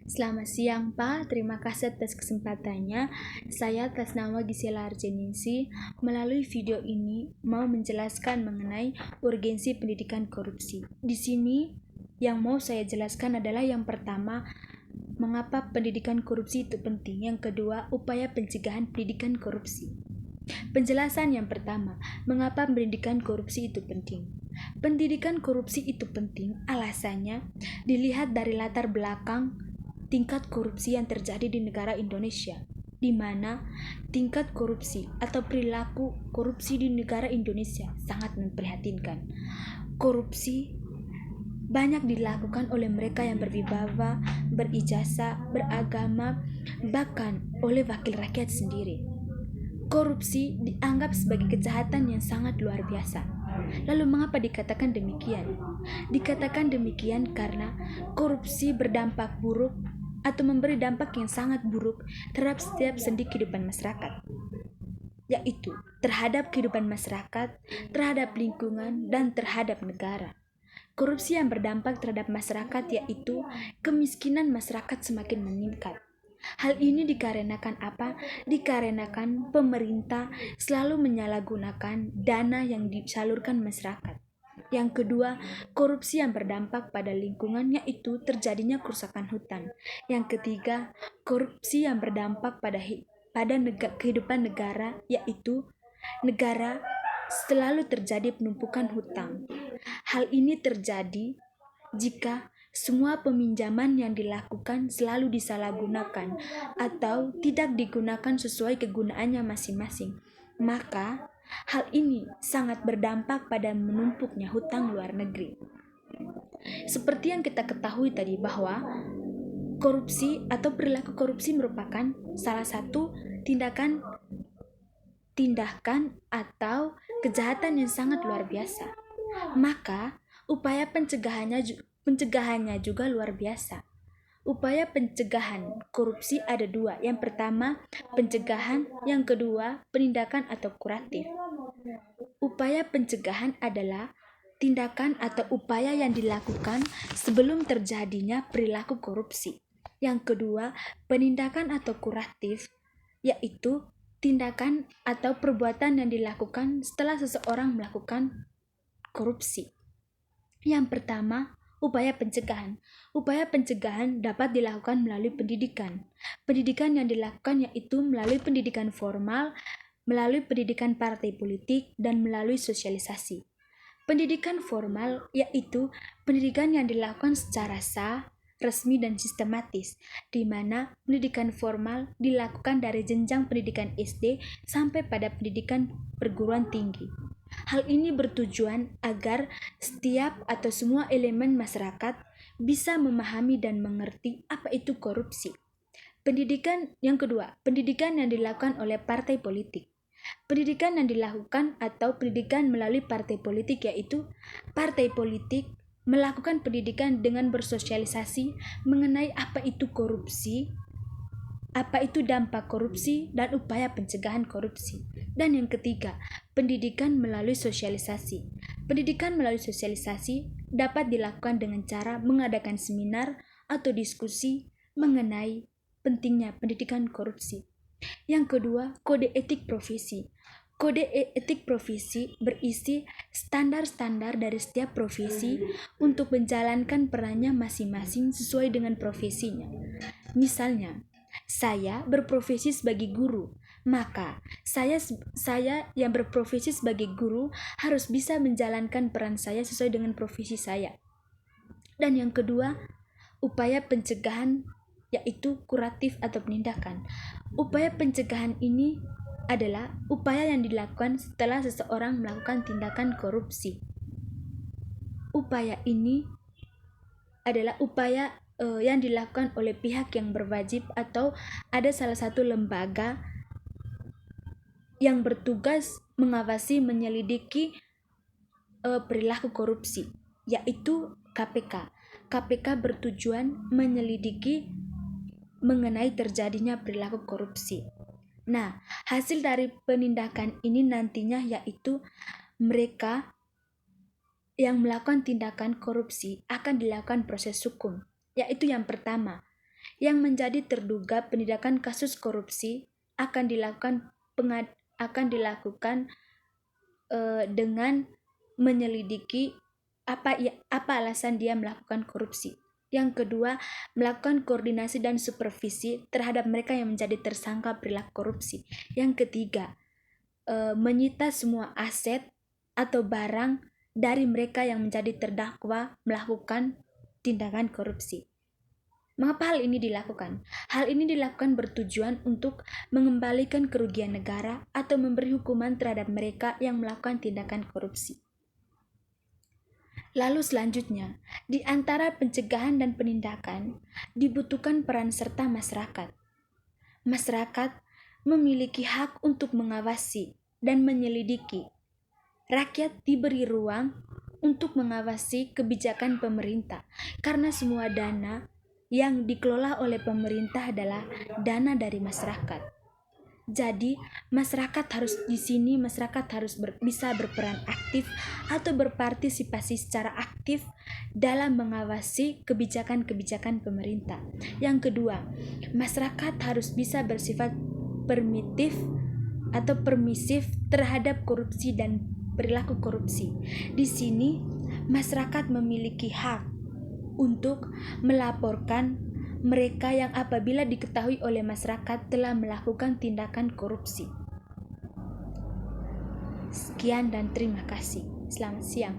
Selamat siang Pak, terima kasih atas kesempatannya. Saya atas nama Gisela Arjeningsi melalui video ini mau menjelaskan mengenai urgensi pendidikan korupsi. Di sini yang mau saya jelaskan adalah yang pertama, mengapa pendidikan korupsi itu penting. Yang kedua, upaya pencegahan pendidikan korupsi. Penjelasan yang pertama, mengapa pendidikan korupsi itu penting? Pendidikan korupsi itu penting, alasannya dilihat dari latar belakang tingkat korupsi yang terjadi di negara Indonesia, di mana tingkat korupsi atau perilaku korupsi di negara Indonesia sangat memprihatinkan. Korupsi banyak dilakukan oleh mereka yang berwibawa, berijazah, beragama, bahkan oleh wakil rakyat sendiri. Korupsi dianggap sebagai kejahatan yang sangat luar biasa. Lalu mengapa dikatakan demikian? Dikatakan demikian karena korupsi berdampak buruk atau memberi dampak yang sangat buruk terhadap setiap sendi kehidupan masyarakat, yaitu terhadap kehidupan masyarakat, terhadap lingkungan, dan terhadap negara. Korupsi yang berdampak terhadap masyarakat yaitu kemiskinan masyarakat semakin meningkat. Hal ini dikarenakan apa? Dikarenakan pemerintah selalu menyalahgunakan dana yang disalurkan masyarakat. Yang kedua, korupsi yang berdampak pada lingkungan yaitu terjadinya kerusakan hutan. Yang ketiga, korupsi yang berdampak pada kehidupan negara yaitu negara selalu terjadi penumpukan hutang. Hal ini terjadi jika semua peminjaman yang dilakukan selalu disalahgunakan atau tidak digunakan sesuai kegunaannya masing-masing. Maka, hal ini sangat berdampak pada menumpuknya hutang luar negeri. Seperti yang kita ketahui tadi bahwa korupsi atau perilaku korupsi merupakan salah satu tindakan atau kejahatan yang sangat luar biasa. Maka, upaya pencegahannya juga luar biasa. Upaya pencegahan korupsi ada dua. Yang pertama, pencegahan. Yang kedua, penindakan atau kuratif. Upaya pencegahan adalah tindakan atau upaya yang dilakukan sebelum terjadinya perilaku korupsi. Yang kedua, penindakan atau kuratif, yaitu tindakan atau perbuatan yang dilakukan setelah seseorang melakukan korupsi. Yang pertama, upaya pencegahan. Upaya pencegahan dapat dilakukan melalui pendidikan. Pendidikan yang dilakukan yaitu melalui pendidikan formal, melalui pendidikan partai politik, dan melalui sosialisasi. Pendidikan formal yaitu pendidikan yang dilakukan secara sah, resmi, dan sistematis, di mana pendidikan formal dilakukan dari jenjang pendidikan SD sampai pada pendidikan perguruan tinggi. Hal ini bertujuan agar setiap atau semua elemen masyarakat bisa memahami dan mengerti apa itu korupsi. Pendidikan yang kedua, pendidikan yang dilakukan oleh partai politik. Pendidikan yang dilakukan atau pendidikan melalui partai politik yaitu partai politik melakukan pendidikan dengan bersosialisasi mengenai apa itu korupsi, apa itu dampak korupsi, dan upaya pencegahan korupsi. Dan yang ketiga, pendidikan melalui sosialisasi. Pendidikan melalui sosialisasi dapat dilakukan dengan cara mengadakan seminar atau diskusi mengenai pentingnya pendidikan korupsi. Yang kedua, kode etik profesi. Kode etik profesi berisi standar-standar dari setiap profesi untuk menjalankan perannya masing-masing sesuai dengan profesinya. Misalnya, saya berprofesi sebagai guru, maka saya yang berprofesi sebagai guru harus bisa menjalankan peran saya sesuai dengan profesi saya. Dan yang kedua, upaya pencegahan yaitu kuratif atau penindakan. Upaya pencegahan ini adalah upaya yang dilakukan setelah seseorang melakukan tindakan korupsi. Upaya ini adalah upaya yang dilakukan oleh pihak yang berwajib atau ada salah satu lembaga yang bertugas mengawasi, menyelidiki perilaku korupsi, yaitu KPK. KPK bertujuan menyelidiki mengenai terjadinya perilaku korupsi. Nah, hasil dari penindakan ini nantinya yaitu mereka yang melakukan tindakan korupsi akan dilakukan proses hukum, yaitu yang pertama, yang menjadi terduga penindakan kasus korupsi akan dilakukan dengan menyelidiki apa alasan dia melakukan korupsi. Yang kedua, melakukan koordinasi dan supervisi terhadap mereka yang menjadi tersangka perilaku korupsi. Yang ketiga, menyita semua aset atau barang dari mereka yang menjadi terdakwa melakukan tindakan korupsi. Mengapa hal ini dilakukan? Hal ini dilakukan bertujuan untuk mengembalikan kerugian negara atau memberi hukuman terhadap mereka yang melakukan tindakan korupsi. Lalu selanjutnya, di antara pencegahan dan penindakan, dibutuhkan peran serta masyarakat. Masyarakat memiliki hak untuk mengawasi dan menyelidiki. Rakyat diberi ruang untuk mengawasi kebijakan pemerintah, karena semua dana yang dikelola oleh pemerintah adalah dana dari masyarakat. Jadi, masyarakat harus bisa berperan aktif atau berpartisipasi secara aktif dalam mengawasi kebijakan-kebijakan pemerintah. Yang kedua, masyarakat harus bisa bersifat permisif terhadap korupsi dan perilaku korupsi. Di sini, masyarakat memiliki hak untuk melaporkan mereka yang apabila diketahui oleh masyarakat telah melakukan tindakan korupsi. Sekian dan terima kasih. Selamat siang.